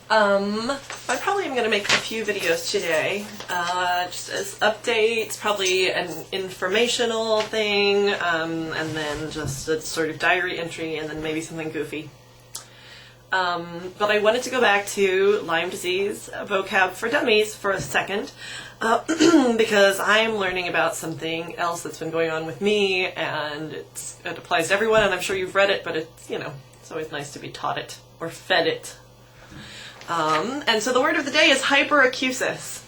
I probably am going to make a few videos today, just as updates, probably an informational thing, and then just a sort of diary entry, and then maybe something goofy. But I wanted to go back to Lyme disease, vocab for dummies for a second, because I'm learning about something else that's been going on with me, and it applies to everyone, and I'm sure you've read it, but it's, it's always nice to be taught it, or fed it. And so the word of the day is hyperacusis.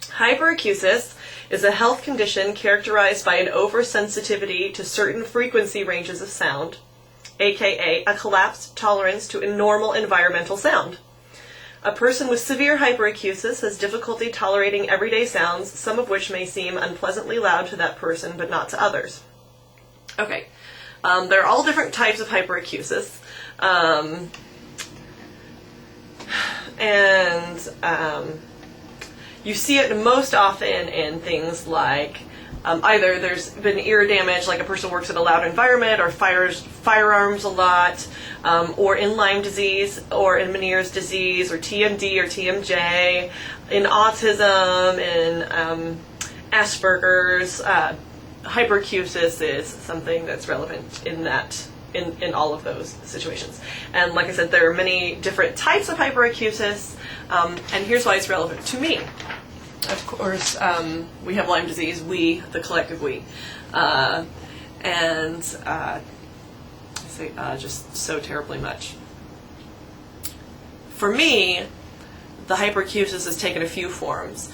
Hyperacusis is a health condition characterized by an oversensitivity to certain frequency ranges of sound, aka a collapsed tolerance to a normal environmental sound. A person with severe hyperacusis has difficulty tolerating everyday sounds, some of which may seem unpleasantly loud to that person but not to others. Okay, there are all different types of hyperacusis. And you see it most often in things like either there's been ear damage, like a person works in a loud environment or fires firearms a lot, or in Lyme disease, or in Meniere's disease, or TMD or TMJ, in autism, in Asperger's. Hyperacusis is something that's relevant in that. In all of those situations. And like I said, there are many different types of hyperacusis, and here's why it's relevant to me. Of course, we have Lyme disease, we, the collective we. I say just so terribly much. For me, the hyperacusis has taken a few forms.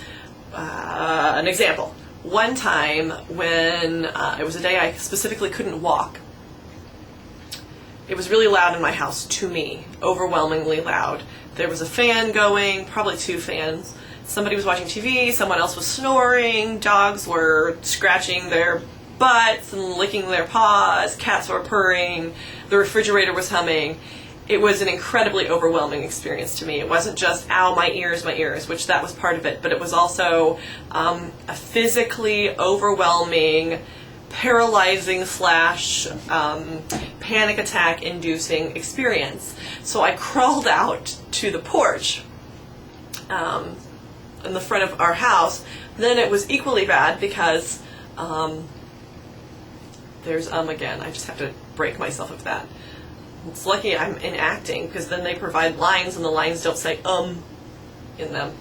An example, one time when it was a day I specifically couldn't walk, it was really loud in my house, to me, overwhelmingly loud. There was a fan going, probably two fans. Somebody was watching TV, someone else was snoring, dogs were scratching their butts and licking their paws, cats were purring, the refrigerator was humming. It was an incredibly overwhelming experience to me. It wasn't just, ow, my ears, which that was part of it, but it was also a physically overwhelming, paralyzing / panic attack inducing experience. So I crawled out to the porch in the front of our house. Then it was equally bad because there's again, I just have to break myself of that. It's lucky I'm in acting, because then they provide lines and the lines don't say in them.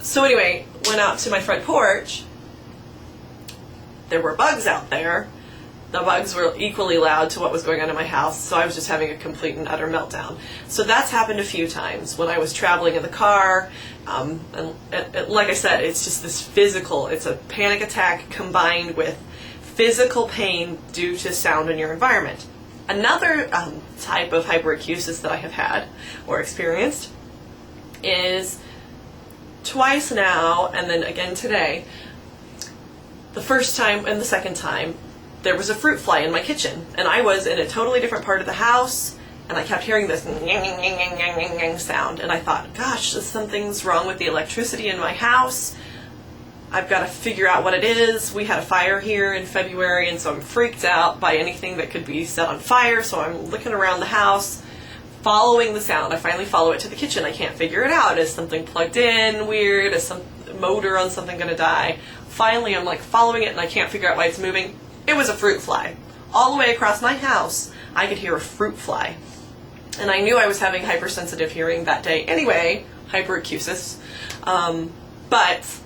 So anyway, went out to my front porch. There were bugs out there. The bugs were equally loud to what was going on in my house, so I was just having a complete and utter meltdown. So that's happened a few times when I was traveling in the car, and like I said, it's just this physical, it's a panic attack combined with physical pain due to sound in your environment. Another type of hyperacusis that I have had or experienced is twice now, and then again today. The first time and the second time, there was a fruit fly in my kitchen, and I was in a totally different part of the house, and I kept hearing this sound, and I thought, gosh, something's wrong with the electricity in my house. I've got to figure out what it is. We had a fire here in February, and so I'm freaked out by anything that could be set on fire, so I'm looking around the house, following the sound. I finally follow it to the kitchen. I can't figure it out. Is something plugged in weird? Is some motor on something going to die? Finally, I'm like following it, and I can't figure out why it's moving. It was a fruit fly. All the way across my house, I could hear a fruit fly. And I knew I was having hypersensitive hearing that day anyway, hyperacusis, but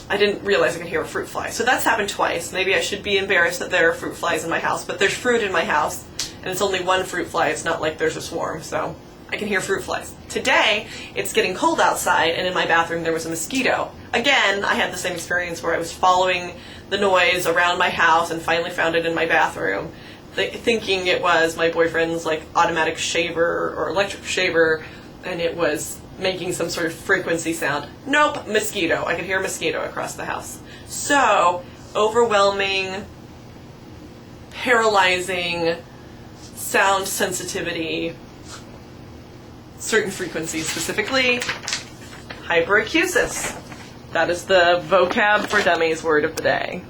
I didn't realize I could hear a fruit fly. So that's happened twice. Maybe I should be embarrassed that there are fruit flies in my house, but there's fruit in my house, and it's only one fruit fly. It's not like there's a swarm, so I can hear fruit flies. Today, it's getting cold outside, and in my bathroom there was a mosquito. Again, I had the same experience where I was following the noise around my house and finally found it in my bathroom, thinking it was my boyfriend's automatic shaver or electric shaver, and it was making some sort of frequency sound. Nope, mosquito. I could hear a mosquito across the house. So, overwhelming, paralyzing, sound sensitivity, certain frequencies specifically, hyperacusis. That is the vocab for dummies word of the day.